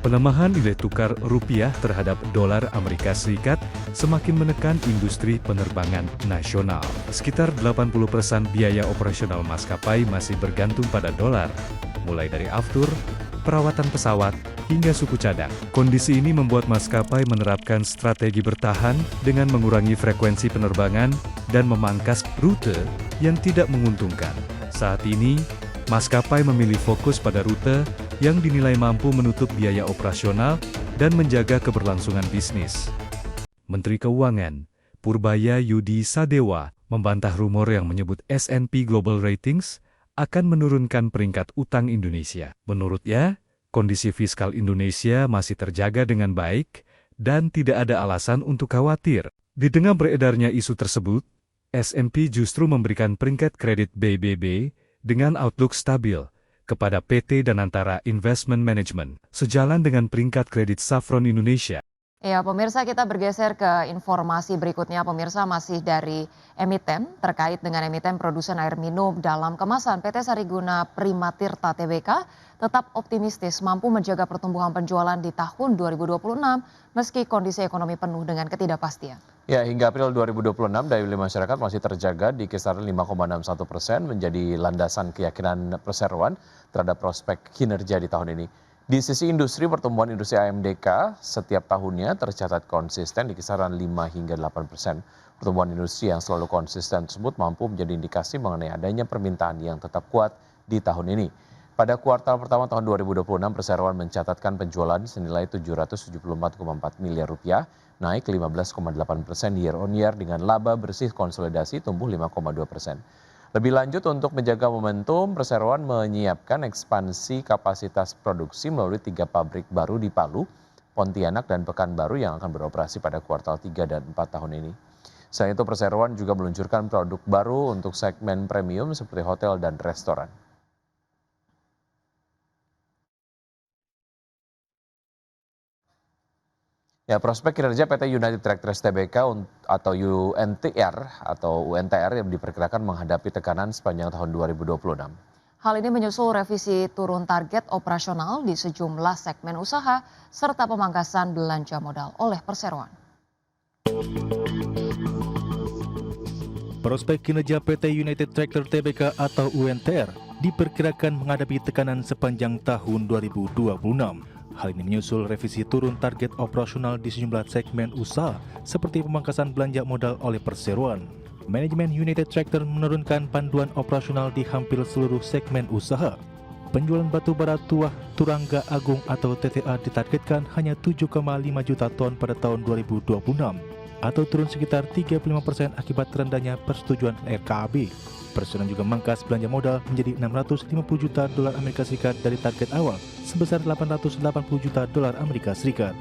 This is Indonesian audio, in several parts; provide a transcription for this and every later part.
Pelemahan nilai tukar rupiah terhadap dolar Amerika Serikat semakin menekan industri penerbangan nasional. Sekitar 80% biaya operasional maskapai masih bergantung pada dolar, mulai dari aftur, perawatan pesawat, hingga suku cadang. Kondisi ini membuat maskapai menerapkan strategi bertahan dengan mengurangi frekuensi penerbangan dan memangkas rute yang tidak menguntungkan. Saat ini, maskapai memilih fokus pada rute yang dinilai mampu menutup biaya operasional dan menjaga keberlangsungan bisnis. Menteri Keuangan, Purbaya Yudi Sadewa, membantah rumor yang menyebut S&P Global Ratings akan menurunkan peringkat utang Indonesia. Menurutnya, kondisi fiskal Indonesia masih terjaga dengan baik dan tidak ada alasan untuk khawatir. Di tengah beredarnya isu tersebut, S&P justru memberikan peringkat kredit BBB dengan outlook stabil kepada PT Danantara Investment Management, sejalan dengan peringkat kredit Safron Indonesia. Ya, pemirsa, kita bergeser ke informasi berikutnya. Pemirsa, masih dari emiten terkait dengan emiten produsen air minum dalam kemasan. PT Sariguna Primatirta Tbk tetap optimistis mampu menjaga pertumbuhan penjualan di tahun 2026 meski kondisi ekonomi penuh dengan ketidakpastian. Ya, hingga April 2026 daya beli masyarakat masih terjaga di kisaran 5,61% menjadi landasan keyakinan perseroan terhadap prospek kinerja di tahun ini. Di sisi industri, pertumbuhan industri AMDK setiap tahunnya tercatat konsisten di kisaran 5 hingga 8%. Pertumbuhan industri yang selalu konsisten tersebut mampu menjadi indikasi mengenai adanya permintaan yang tetap kuat di tahun ini. Pada kuartal pertama tahun 2026, perseroan mencatatkan penjualan senilai 774,4 miliar rupiah, naik 15,8% year on year dengan laba bersih konsolidasi tumbuh 5,2%. Lebih lanjut, untuk menjaga momentum, perseroan menyiapkan ekspansi kapasitas produksi melalui 3 pabrik baru di Palu, Pontianak, dan Pekanbaru yang akan beroperasi pada kuartal 3 dan 4 tahun ini. Selain itu, perseroan juga meluncurkan produk baru untuk segmen premium seperti hotel dan restoran. Ya, prospek kinerja PT United Tractors Tbk atau UNTR yang diperkirakan menghadapi tekanan sepanjang tahun 2026. Hal ini menyusul revisi turun target operasional di sejumlah segmen usaha serta pemangkasan belanja modal oleh perseroan. Prospek kinerja PT United Tractors Tbk atau UNTR diperkirakan menghadapi tekanan sepanjang tahun 2026. Hal ini menyusul revisi turun target operasional di sejumlah segmen usaha seperti pemangkasan belanja modal oleh perseroan. Manajemen United Tractors menurunkan panduan operasional di hampir seluruh segmen usaha. Penjualan batu bara tuah Turangga Agung atau TTA ditargetkan hanya 7,5 juta ton pada tahun 2026 atau turun sekitar 35% akibat rendahnya persetujuan RKAB. Perseroan juga memangkas belanja modal menjadi 650 juta dolar Amerika Serikat dari target awal sebesar 880 juta dolar Amerika Serikat.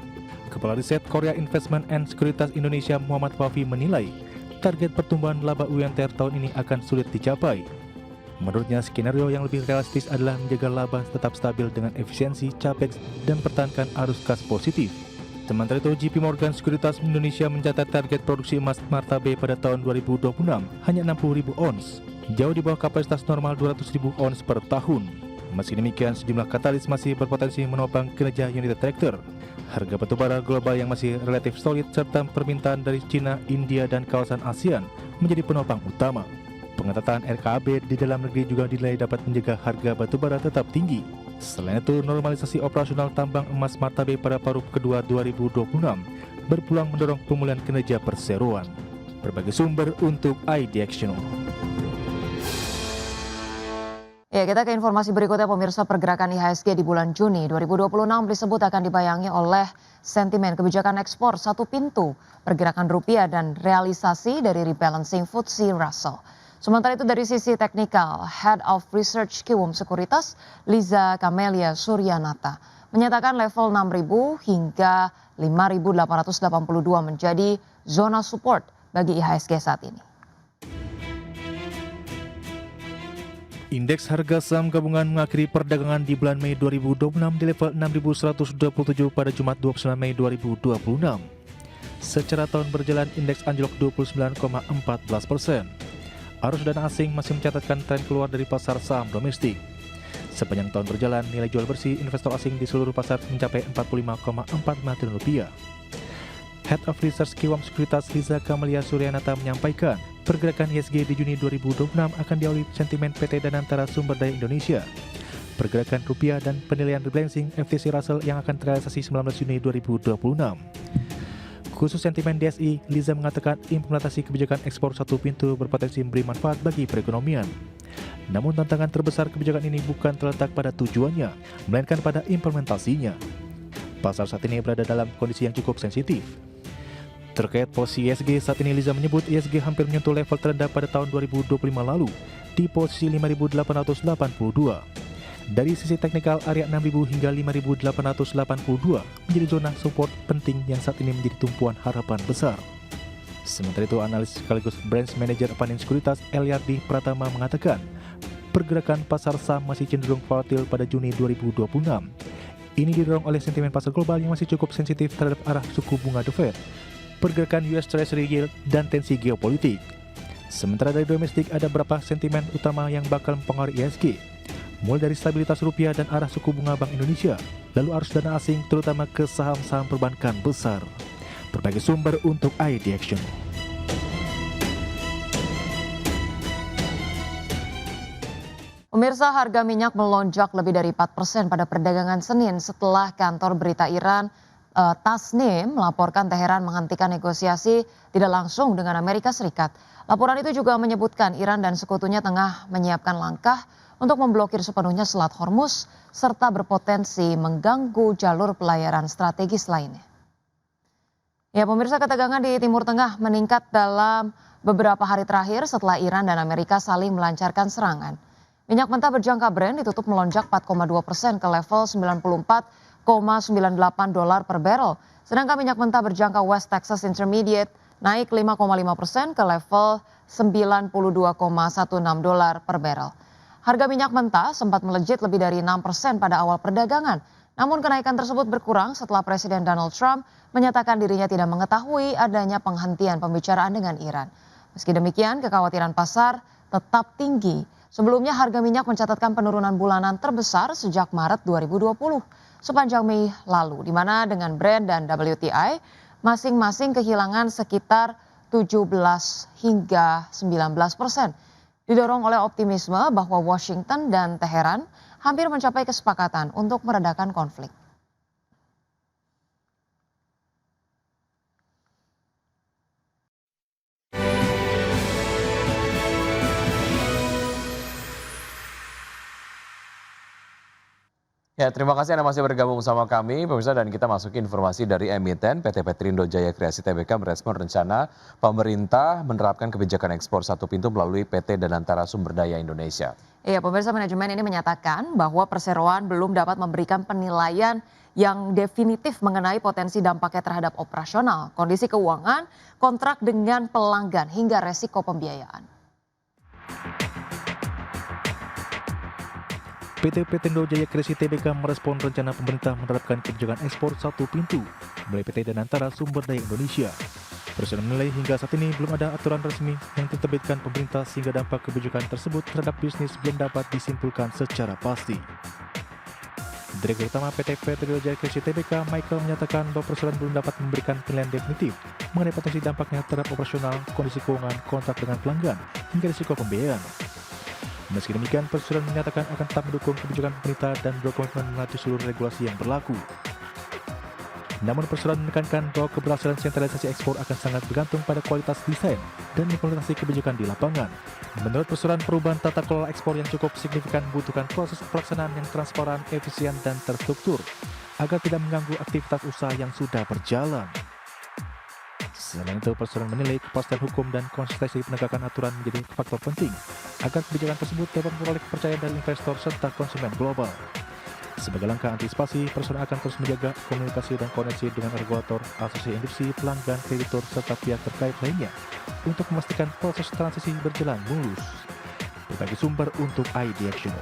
Kepala Riset Korea Investment and Sekuritas Indonesia Muhammad Wafi menilai target pertumbuhan laba UNTR tahun ini akan sulit dicapai. Menurutnya, skenario yang lebih realistis adalah menjaga laba tetap stabil dengan efisiensi capex dan pertahankan arus kas positif. Sementara itu, JP Morgan Sekuritas Indonesia mencatat target produksi emas Martabe pada tahun 2026 hanya 60.000 ons, jauh di bawah kapasitas normal 200.000 ons per tahun. Meski demikian, sejumlah katalis masih berpotensi menopang kinerja United Tractors. Harga batubara global yang masih relatif solid serta permintaan dari China, India, dan kawasan ASEAN menjadi penopang utama. Pengetatan RKAB di dalam negeri juga dinilai dapat menjaga harga batubara tetap tinggi. Selain itu, normalisasi operasional tambang emas Martabe pada paruh kedua 2026 berpeluang mendorong pemulihan kinerja perseroan. Berbagai sumber untuk ID Action. Ya, kita ke informasi berikutnya. Pemirsa, pergerakan IHSG di bulan Juni 2026 disebut akan dibayangi oleh sentimen kebijakan ekspor satu pintu, pergerakan rupiah, dan realisasi dari rebalancing FTSE Russell. Sementara itu dari sisi teknikal, Head of Research Kiwum Sekuritas, Liza Kamelia Suryanata, menyatakan level 6.000 hingga 5.882 menjadi zona support bagi IHSG saat ini. Indeks harga saham gabungan mengakhiri perdagangan di bulan Mei 2026 di level 6.127 pada Jumat 29 Mei 2026. Secara tahun berjalan, indeks anjlok 29,14%. Arus dana asing masih mencatatkan tren keluar dari pasar saham domestik. Sepanjang tahun berjalan, nilai jual bersih investor asing di seluruh pasar mencapai 45,45 triliun rupiah. Head of Research Kiwam Sekuritas Liza Kamalia Suryanata menyampaikan, pergerakan IHSG di Juni 2026 akan diawali sentimen PT Danantara Sumber Daya Indonesia, pergerakan rupiah dan penilaian rebalancing FTSE Russell yang akan terrealisasi 19 Juni 2026. Khusus sentimen DSI, Liza mengatakan implementasi kebijakan ekspor satu pintu berpotensi memberi manfaat bagi perekonomian. Namun tantangan terbesar kebijakan ini bukan terletak pada tujuannya, melainkan pada implementasinya. Pasar saat ini berada dalam kondisi yang cukup sensitif. Terkait posisi IHSG, saat ini Liza menyebut IHSG hampir menyentuh level terendah pada tahun 2025 lalu di posisi 5.882. Dari sisi teknikal, area 6.000 hingga 5.882 menjadi zona support penting yang saat ini menjadi tumpuan harapan besar. Sementara itu, analis sekaligus branch manager Panin Sekuritas Eliardi Pratama mengatakan, pergerakan pasar saham masih cenderung volatil pada Juni 2026. Ini didorong oleh sentimen pasar global yang masih cukup sensitif terhadap arah suku bunga The Fed, pergerakan US Treasury yield, dan tensi geopolitik. Sementara dari domestik ada beberapa sentimen utama yang bakal mempengaruhi IHSG, mulai dari stabilitas rupiah dan arah suku bunga Bank Indonesia, lalu arus dana asing terutama ke saham-saham perbankan besar. Berbagai sumber untuk ID Action. Pemirsa, harga minyak melonjak lebih dari 4% pada perdagangan Senin setelah kantor berita Iran Tasnim melaporkan Teheran menghentikan negosiasi tidak langsung dengan Amerika Serikat. Laporan itu juga menyebutkan Iran dan sekutunya tengah menyiapkan langkah untuk memblokir sepenuhnya Selat Hormuz serta berpotensi mengganggu jalur pelayaran strategis lainnya. Ya, pemirsa, ketegangan di Timur Tengah meningkat dalam beberapa hari terakhir setelah Iran dan Amerika saling melancarkan serangan. Minyak mentah berjangka Brent ditutup melonjak 4,2% ke level 94,98 dolar per barrel. Sedangkan minyak mentah berjangka West Texas Intermediate naik 5,5% ke level 92,16 dolar per barrel. Harga minyak mentah sempat melejit lebih dari 6% pada awal perdagangan. Namun kenaikan tersebut berkurang setelah Presiden Donald Trump menyatakan dirinya tidak mengetahui adanya penghentian pembicaraan dengan Iran. Meski demikian, kekhawatiran pasar tetap tinggi. Sebelumnya harga minyak mencatatkan penurunan bulanan terbesar sejak Maret 2020 sepanjang Mei lalu, di mana dengan Brent dan WTI masing-masing kehilangan sekitar 17 hingga 19%. Didorong oleh optimisme bahwa Washington dan Teheran hampir mencapai kesepakatan untuk meredakan konflik. Ya, terima kasih Anda masih bergabung sama kami, pemirsa, dan kita masuki informasi dari emiten PT Petrindo Jaya Kreasi Tbk merespon rencana pemerintah menerapkan kebijakan ekspor satu pintu melalui PT Danantara Sumber Daya Indonesia. Iya, pemirsa, manajemen ini menyatakan bahwa perseroan belum dapat memberikan penilaian yang definitif mengenai potensi dampaknya terhadap operasional, kondisi keuangan, kontrak dengan pelanggan, hingga resiko pembiayaan. PT Petrindo Jaya Kreasi Tbk merespon rencana pemerintah menerapkan kebijakan ekspor satu pintu melalui PT Danantara Sumber Daya Indonesia. Presiden menilai hingga saat ini belum ada aturan resmi yang diterbitkan pemerintah sehingga dampak kebijakan tersebut terhadap bisnis belum dapat disimpulkan secara pasti. Direktur Utama PT Petrindo Jaya Kreasi Tbk, Michael, menyatakan bahwa perusahaan belum dapat memberikan penilaian definitif mengenai potensi dampaknya terhadap operasional, kondisi keuangan, kontrak dengan pelanggan, hingga risiko pembiayaan. Meski demikian, perusahaan menyatakan akan tetap mendukung kebijakan pemerintah dan berkomitmen menaati seluruh regulasi yang berlaku. Namun perusahaan menekankan bahwa keberhasilan sentralisasi ekspor akan sangat bergantung pada kualitas desain dan implementasi kebijakan di lapangan. Menurut perusahaan, perubahan tata kelola ekspor yang cukup signifikan membutuhkan proses pelaksanaan yang transparan, efisien, dan terstruktur agar tidak mengganggu aktivitas usaha yang sudah berjalan. Selain itu, perusahaan menilai kepastian hukum dan konsistensi penegakan aturan menjadi faktor penting agar kebijakan tersebut dapat memperoleh kepercayaan dari investor serta konsumen global. Sebagai langkah antisipasi, perusahaan akan terus menjaga komunikasi dan koneksi dengan regulator, asosiasi industri, pelanggan, kreditur, serta pihak terkait lainnya untuk memastikan proses transisi berjalan mulus. Berbagai sumber untuk ID Action.